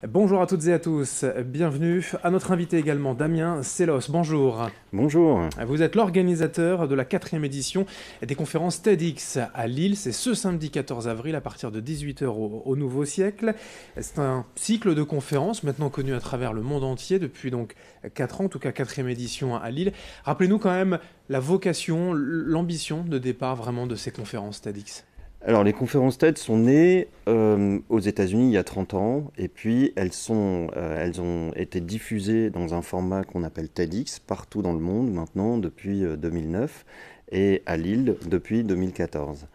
Bonjour à toutes et à tous, bienvenue à notre invité également Damien Sellos, bonjour. Bonjour. Vous êtes l'organisateur de la 4e édition des conférences TEDx à Lille, c'est ce samedi 14 avril à partir de 18 h au Nouveau Siècle. C'est un cycle de conférences maintenant connu à travers le monde entier depuis donc 4 ans, en tout cas 4e édition à Lille. Rappelez-nous quand même la vocation, l'ambition de départ vraiment de ces conférences TEDx. Alors les conférences TED sont nées aux États-Unis il y a 30 ans et puis elles ont été diffusées dans un format qu'on appelle TEDx partout dans le monde maintenant depuis 2009 et à Lille depuis 2014.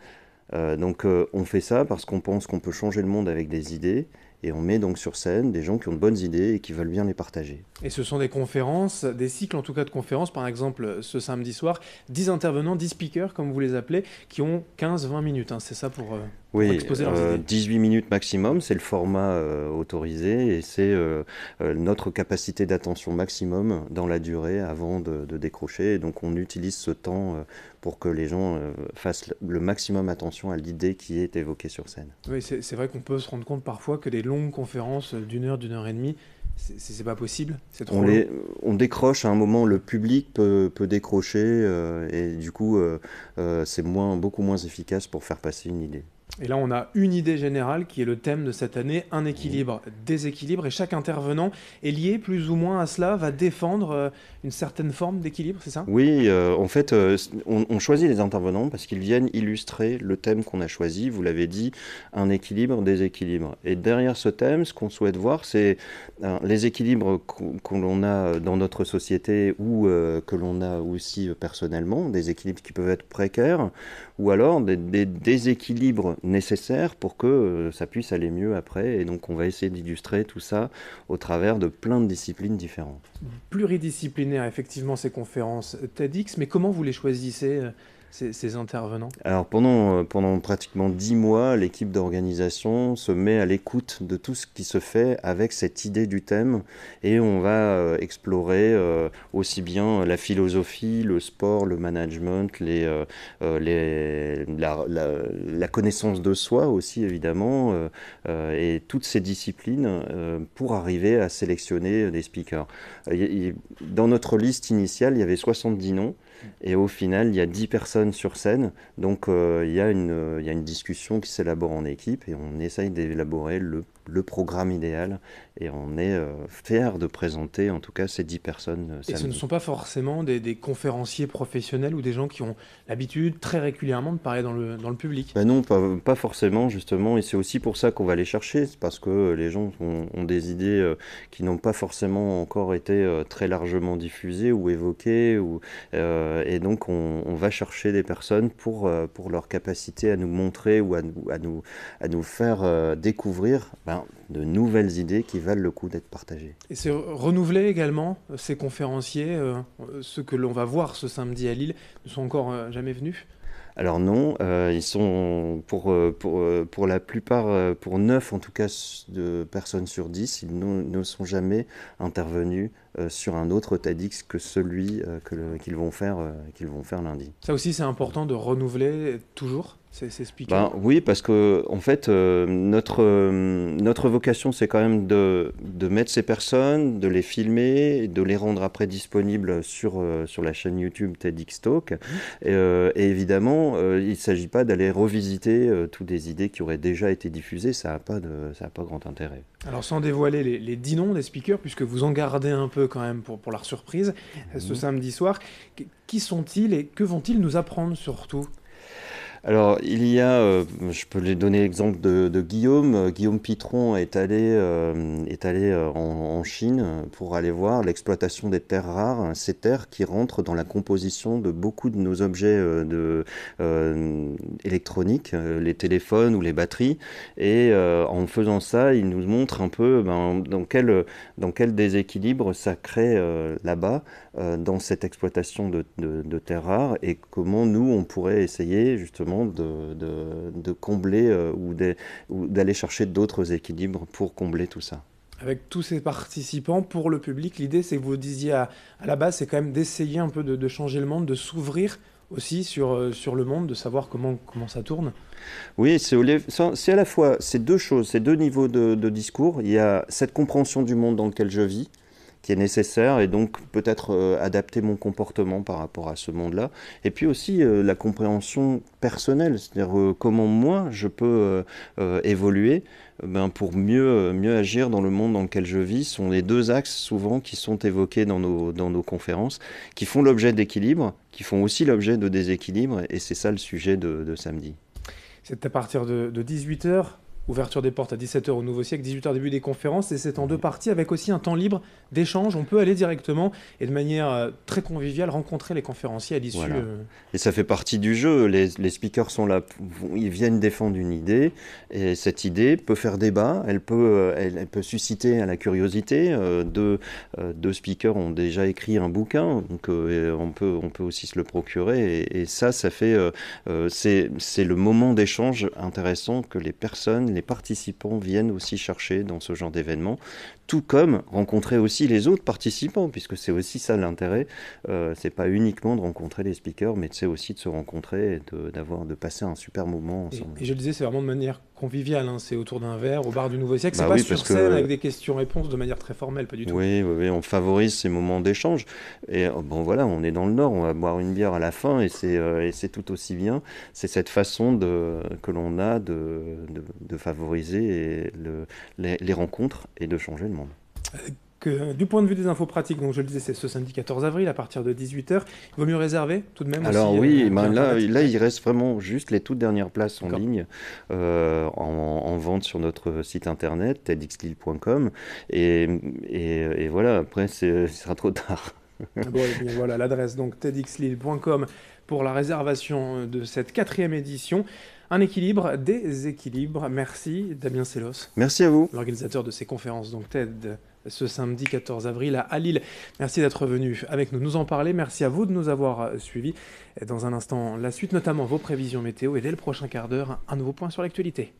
On fait ça parce qu'on pense qu'on peut changer le monde avec des idées et on met donc sur scène des gens qui ont de bonnes idées et qui veulent bien les partager. Et ce sont des conférences, des cycles en tout cas de conférences, par exemple ce samedi soir, 10 intervenants, 10 speakers comme vous les appelez, qui ont 15-20 minutes, hein, c'est ça pour Oui, exposer leurs idées. 18 minutes maximum, c'est le format autorisé et c'est notre capacité d'attention maximum dans la durée avant de décrocher. Et donc on utilise ce temps pour que les gens fassent le maximum attention à l'idée qui est évoquée sur scène. Oui, c'est vrai qu'on peut se rendre compte parfois que des longues conférences d'une heure et demie, c'est pas possible, c'est On, trop long. les, on décroche à un moment, le public peut décrocher et du coup c'est beaucoup moins efficace pour faire passer une idée. Et là, on a une idée générale qui est le thème de cette année, un Mhm. équilibre, déséquilibre, et chaque intervenant est lié plus ou moins à cela, va défendre une certaine forme d'équilibre, c'est ça? Oui, en fait, on choisit les intervenants parce qu'ils viennent illustrer le thème qu'on a choisi. Vous l'avez dit, un équilibre, déséquilibre. Et derrière ce thème, ce qu'on souhaite voir, c'est les équilibres que l'on a dans notre société ou que l'on a aussi personnellement, des équilibres qui peuvent être précaires, ou alors des déséquilibres nécessaires pour que ça puisse aller mieux après. Et donc, on va essayer d'illustrer tout ça au travers de plein de disciplines différentes. Pluridisciplinaire, effectivement, ces conférences TEDx, mais comment vous les choisissez, ces intervenants? Alors pendant pratiquement 10 mois, l'équipe d'organisation se met à l'écoute de tout ce qui se fait avec cette idée du thème et on va explorer aussi bien la philosophie, le sport, le management, la connaissance de soi aussi évidemment et toutes ces disciplines pour arriver à sélectionner des speakers. Dans notre liste initiale, il y avait 70 noms. Et au final, il y a 10 personnes sur scène, donc il y a une discussion qui s'élabore en équipe et on essaye d'élaborer le programme idéal et on est fier de présenter en tout cas ces 10 personnes Et ce ne samedi. sont pas forcément des conférenciers professionnels ou des gens qui ont l'habitude très régulièrement de parler dans le public. Ben non, pas forcément justement, et c'est aussi pour ça qu'on va les chercher, c'est parce que les gens ont des idées qui n'ont pas forcément encore été très largement diffusées ou évoquées, et donc on va chercher des personnes pour leur capacité à nous montrer ou à nous faire découvrir de nouvelles idées qui valent le coup d'être partagées. Et c'est renouvelé également, ces conférenciers, ceux que l'on va voir ce samedi à Lille, ne sont encore jamais venus. Alors non, ils sont pour la plupart, pour 9 en tout cas de personnes sur 10, ils ne sont jamais intervenus sur un autre TEDx que celui qu'ils vont faire lundi. Ça aussi, c'est important de renouveler toujours ces speakers. Ben oui, parce que en fait, notre vocation, c'est quand même de mettre ces personnes, de les filmer, de les rendre après disponibles sur la chaîne YouTube TEDx Talk. Et évidemment, il ne s'agit pas d'aller revisiter toutes des idées qui auraient déjà été diffusées. Ça a pas grand intérêt. Alors sans dévoiler les 10 noms des speakers, puisque vous en gardez un peu quand même pour la surprise, ce Mhm. samedi soir, qui sont-ils et que vont-ils nous apprendre surtout? Alors, je peux les donner l'exemple de Guillaume. Guillaume Pitron est allé en Chine pour aller voir l'exploitation des terres rares, ces terres qui rentrent dans la composition de beaucoup de nos objets électroniques, les téléphones ou les batteries. Et en faisant ça, il nous montre un peu dans quel déséquilibre ça crée là-bas, dans cette exploitation de terres rares et comment nous, on pourrait essayer justement de combler ou d'aller chercher d'autres équilibres pour combler tout ça. Avec tous ces participants, pour le public, l'idée, c'est que vous disiez à la base, c'est quand même d'essayer un peu de changer le monde, de s'ouvrir aussi sur le monde, de savoir comment ça tourne. Oui, c'est à la fois ces deux choses, ces deux niveaux de discours. Il y a cette compréhension du monde dans lequel je vis, qui est nécessaire, et donc peut-être adapter mon comportement par rapport à ce monde-là. Et puis aussi la compréhension personnelle, c'est-à-dire comment moi je peux évoluer pour mieux agir dans le monde dans lequel je vis. Ce sont les deux axes souvent qui sont évoqués dans nos conférences, qui font l'objet d'équilibre, qui font aussi l'objet de déséquilibre, et c'est ça le sujet de samedi. C'est à partir de 18h. Ouverture des portes à 17h au Nouveau Siècle, 18h début des conférences, et c'est en deux parties avec aussi un temps libre d'échange. On peut aller directement et de manière très conviviale rencontrer les conférenciers à l'issue. Voilà. Et ça fait partie du jeu. Les speakers sont là, ils viennent défendre une idée, et cette idée peut faire débat, elle peut susciter à la curiosité. Deux speakers ont déjà écrit un bouquin, donc on peut aussi se le procurer, et ça fait c'est le moment d'échange intéressant que les participants viennent aussi chercher dans ce genre d'événement, tout comme rencontrer aussi les autres participants, puisque c'est aussi ça l'intérêt. C'est pas uniquement de rencontrer les speakers, mais c'est aussi de se rencontrer et de passer un super moment ensemble. Et je le disais, c'est vraiment de manière conviviale, hein. C'est autour d'un verre, au bar du Nouveau Siècle. C'est Bah pas oui, sur scène avec des questions-réponses de manière très formelle, pas du tout. Oui, on favorise ces moments d'échange. Et bon voilà, on est dans le Nord, on va boire une bière à la fin, et c'est tout aussi bien. C'est cette façon que l'on a de favoriser les rencontres et de changer le monde. Du point de vue des infos pratiques, donc je le disais, c'est ce samedi 14 avril à partir de 18h. Il vaut mieux réserver tout de même. Alors aussi, oui, là, il reste vraiment juste les toutes dernières places en ligne en vente sur notre site internet tedxlille.com, et voilà, après ce sera trop tard. Bon, et bien, voilà l'adresse, donc tedxlille.com pour la réservation de cette 4e édition. Un équilibre, des équilibres. Merci Damien Sellos. Merci à vous. L'organisateur de ces conférences, donc TED, ce samedi 14 avril à Lille. Merci d'être venu avec nous en parler. Merci à vous de nous avoir suivis. Dans un instant, la suite, notamment vos prévisions météo, et dès le prochain quart d'heure, un nouveau point sur l'actualité.